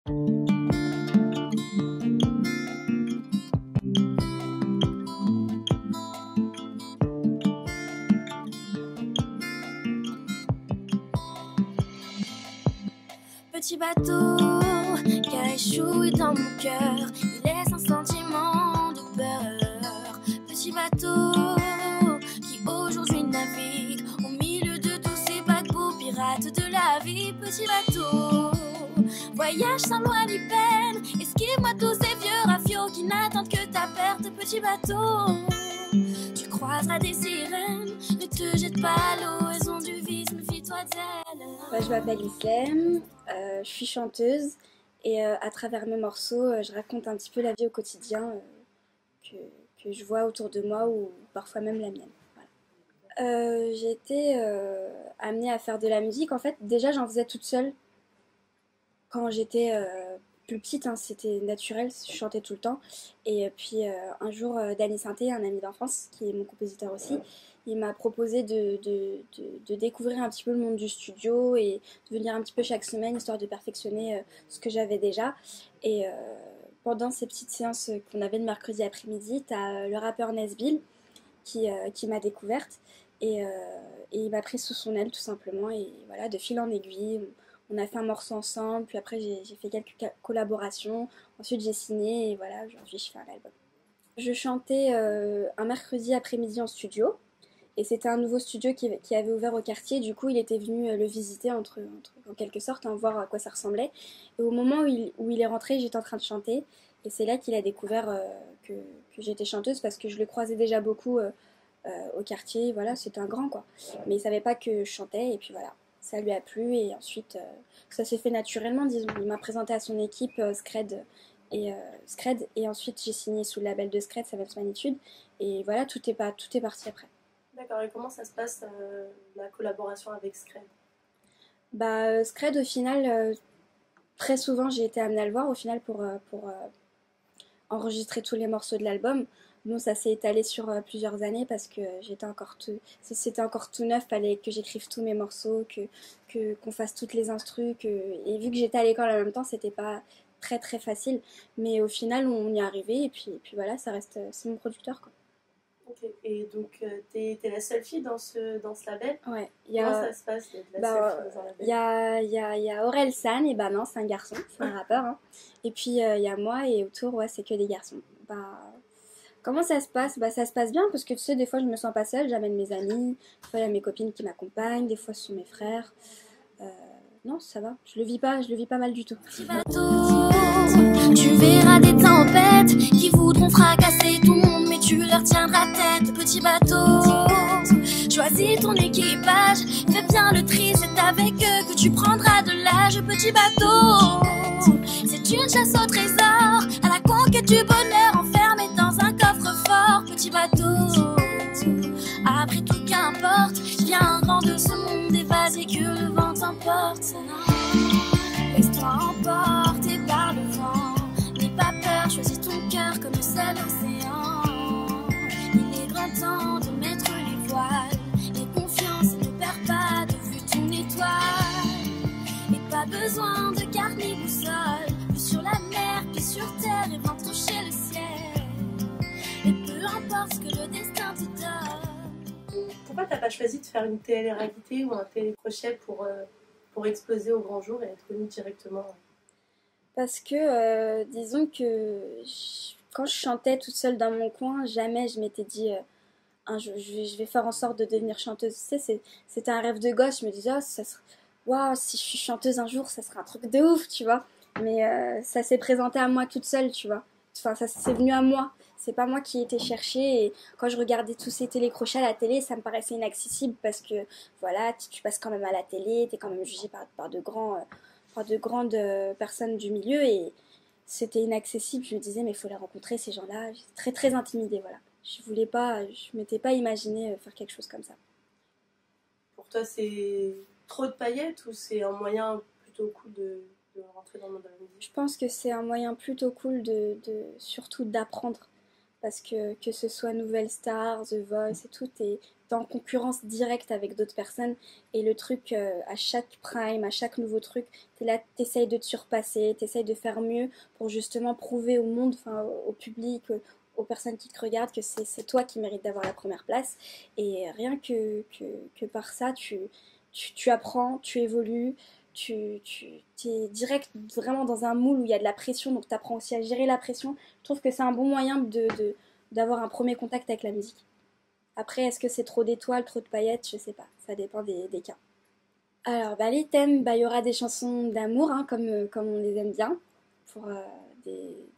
Petit bateau qui a échoué dans mon cœur, il laisse un sentiment de peur. Petit bateau qui aujourd'hui navigue au milieu de tous ces paquebots pirates de la vie. Petit bateau, voyage sans loi ni peine, esquive-moi tous ces vieux rafiaux qui n'attendent que ta perte. Petit bateau, tu croiseras des sirènes, ne te jette pas à l'eau, elles ont du vice, méfie-toi d'elles. Je m'appelle Islem, je suis chanteuse et à travers mes morceaux, je raconte un petit peu la vie au quotidien que je vois autour de moi ou parfois même la mienne. Voilà. J'ai été amenée à faire de la musique. En fait, déjà, j'en faisais toute seule quand j'étais plus petite, hein, c'était naturel, je chantais tout le temps. Et puis un jour, Danny Sainté, un ami d'enfance qui est mon compositeur aussi, il m'a proposé de découvrir un petit peu le monde du studio et de venir un petit peu chaque semaine histoire de perfectionner ce que j'avais déjà. Et pendant ces petites séances qu'on avait le mercredi après-midi, t'as le rappeur Nesbill qui m'a découverte et il m'a pris sous son aile tout simplement. Et voilà, de fil en aiguille, on a fait un morceau ensemble, puis après j'ai fait quelques collaborations, ensuite j'ai signé et voilà, aujourd'hui je fais un album. Je chantais un mercredi après-midi en studio. Et c'était un nouveau studio qui avait ouvert au quartier. Du coup, il était venu le visiter en quelque sorte, hein, voir à quoi ça ressemblait. Et au moment où il est rentré, j'étais en train de chanter. Et c'est là qu'il a découvert que j'étais chanteuse parce que je le croisais déjà beaucoup au quartier. Voilà, c'était un grand quoi. Mais il savait pas que je chantais. Et puis voilà, ça lui a plu. Et ensuite, ça s'est fait naturellement, disons. Il m'a présenté à son équipe Scred. Scred. Et ensuite, j'ai signé sous le label de Scred, Savage Magnitude. Et voilà, tout est parti après. D'accord, et comment ça se passe la collaboration avec Scred? Scred, au final, très souvent j'ai été amenée à le voir au final pour enregistrer tous les morceaux de l'album. Bon, ça s'est étalé sur plusieurs années parce que c'était encore tout neuf, fallait que j'écrive tous mes morceaux, qu'on fasse toutes les instrus, et vu que j'étais à l'école en même temps, c'était pas très très facile. Mais au final, on y est arrivé et puis voilà, ça reste, c'est mon producteur quoi. Ok, et donc t'es la seule fille dans ce label? Ouais. Comment ça se passe d'être la seule fille dans un label? Il y a Aurel San, et non, c'est un garçon, c'est un rappeur. Hein. Et puis il y a moi, et autour, ouais, c'est que des garçons. Comment ça se passe? Ça se passe bien, parce que tu sais, des fois je me sens pas seule, j'amène mes amis, des fois il y a mes copines qui m'accompagnent, des fois ce sont mes frères. Non, ça va, je le vis pas mal du tout. Petit bateau, tu verras des tempêtes qui voudront fracasser tout le monde, mais tu leur tiendras tête. Petit bateau, choisis ton équipage, fais bien le tri, c'est avec eux que tu prendras de l'âge. Petit bateau, c'est une chasse au trésor, à la conquête du bonheur, enfermé dans un coffre-fort. Petit bateau, après tout qu'importe, viens grand de ce monde et vas-y que le vent t'emporte. Laisse-toi emporter par le vent, n'aie pas peur, choisis ton cœur comme le seul océan. Il est grand temps de mettre les voiles, aie confiance et ne perds pas de vue ton étoile. Et pas besoin de carte ni boussole, plus sur la mer, puis sur terre et vent toucher le ciel. Et peu importe ce que le destin te donne. Pourquoi t'as pas choisi de faire une télé-réalité ou un télécrochet pour exploser au grand jour et être connue directement? Parce que, disons que quand je chantais toute seule dans mon coin, jamais je m'étais dit je vais faire en sorte de devenir chanteuse. Tu sais, c'était un rêve de gosse. Je me disais, waouh, si je suis chanteuse un jour, ça sera un truc de ouf, tu vois. Mais ça s'est présenté à moi toute seule, tu vois. Enfin, ça c'est venu à moi. C'est pas moi qui ai été chercher. Et quand je regardais tous ces télécrochets à la télé, ça me paraissait inaccessible parce que, voilà, tu passes quand même à la télé, t'es quand même jugé par de grandes personnes du milieu et c'était inaccessible. Je me disais, mais il faut les rencontrer, ces gens-là. J'étais très, très intimidée, voilà. Je m'étais pas imaginé faire quelque chose comme ça. Pour toi, c'est trop de paillettes ou c'est un moyen plutôt cool de rentrer dans le monde de la musique? Je pense que c'est un moyen plutôt cool surtout d'apprendre. Parce que ce soit Nouvelle Star, The Voice et tout, t'es t'es en concurrence directe avec d'autres personnes. Et le truc, à chaque prime, à chaque nouveau truc, t'es là, t'essayes de te surpasser, t'essayes de faire mieux pour justement prouver au monde, enfin au public, aux personnes qui te regardent que c'est toi qui mérites d'avoir la première place. Et rien que par ça, tu apprends, tu évolues, tu es direct vraiment dans un moule où il y a de la pression, donc tu apprends aussi à gérer la pression. Je trouve que c'est un bon moyen d'avoir un premier contact avec la musique. Après, est-ce que c'est trop d'étoiles, trop de paillettes? Je sais pas, ça dépend des cas. Alors, les thèmes, il y aura des chansons d'amour, hein, comme on les aime bien, pour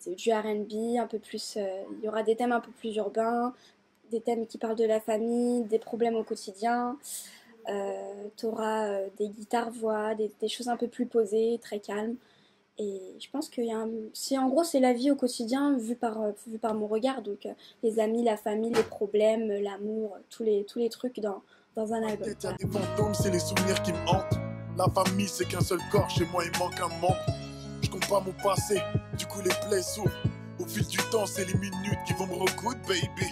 du R&B, un peu plus, il y aura des thèmes un peu plus urbains, des thèmes qui parlent de la famille, des problèmes au quotidien. T'auras des guitares-voix, des choses un peu plus posées, très calmes. Et je pense que en gros, c'est la vie au quotidien vue par mon regard. Donc, les amis, la famille, les problèmes, l'amour, tous les trucs dans un album. Il y a des fantômes, c'est les souvenirs qui me hantent. La famille, c'est qu'un seul corps, chez moi, il manque un membre. Je compte pas mon passé, du coup, les plaies s'ouvrent. Au fil du temps, c'est les minutes qui vont me recoudre, baby.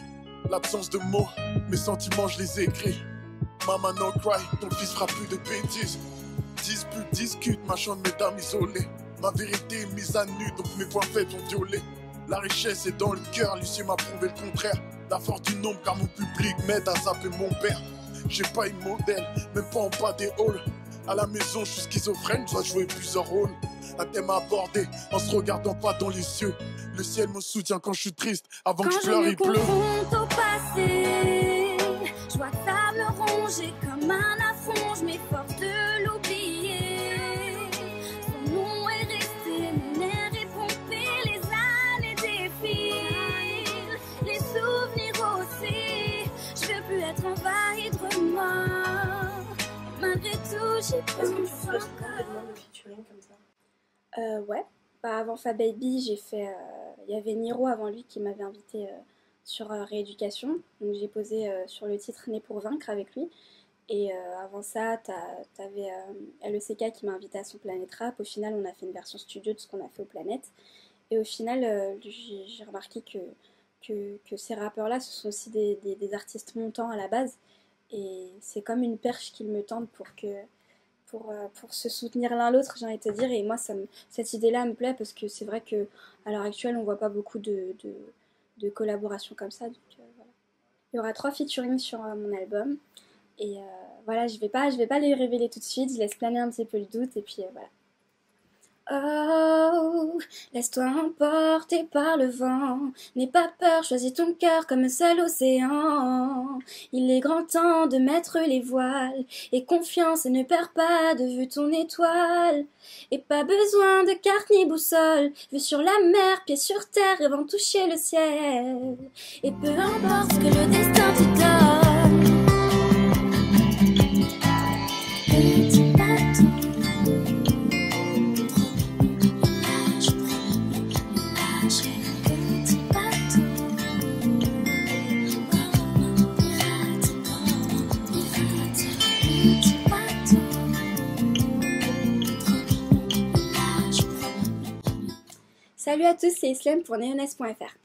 L'absence de mots, mes sentiments, je les écris. Mama no cry, ton fils fera plus de bêtises. Dispute, discute, machin de mesdames isolées. Ma vérité est mise à nu, donc mes points faibles sont violés. La richesse est dans le cœur, Lucien m'a prouvé le contraire. La force du nombre, car mon public m'aide à zapper mon père. J'ai pas une modèle, même pas en bas des halls. À la maison, je suis schizophrène, je dois jouer plusieurs rôles. Un thème à aborder, en se regardant pas dans les yeux. Le ciel me soutient quand je suis triste, avant que je pleure, il pleut. Quand je me confronte au passé, je vois que ça me ronge comme un affront, je m'efforce de l'oublier. Son nom est resté, mon air est pompé, les années défilent, les souvenirs aussi. Je veux plus être envahie de remords. Malgré tout, j'ai Est-ce que tu pense ferais encore. complètement de featuring comme ça? Ouais. Avant Fa Baby, j'ai fait. Il y avait Niro avant lui qui m'avait invité sur Rééducation. Donc j'ai posé sur le titre Né pour vaincre avec lui. Et avant ça, t'avais LECK qui m'a invité à son Planète Rap. Au final, on a fait une version studio de ce qu'on a fait aux Planètes. Et au final, j'ai remarqué que ces rappeurs-là, ce sont aussi des artistes montants à la base. Et c'est comme une perche qu'ils me tendent pour se soutenir l'un l'autre, j'ai envie de te dire. Et moi, cette idée-là me plaît parce que c'est vrai qu'à l'heure actuelle, on voit pas beaucoup de collaborations comme ça. Donc, voilà. Il y aura 3 featuring sur mon album. Et voilà, je vais pas les révéler tout de suite. Je laisse planer un petit peu le doute. Et puis voilà. Oh, laisse-toi emporter par le vent. N'aie pas peur, choisis ton cœur comme un seul océan. Il est grand temps de mettre les voiles. Et confiance et ne perds pas de vue ton étoile. Et pas besoin de carte ni boussole. Vue sur la mer, pieds sur terre, rêvant toucher le ciel. Et peu importe ce que le destin te donne. Petit bateau. Salut à tous, c'est Islem pour neoness.fr.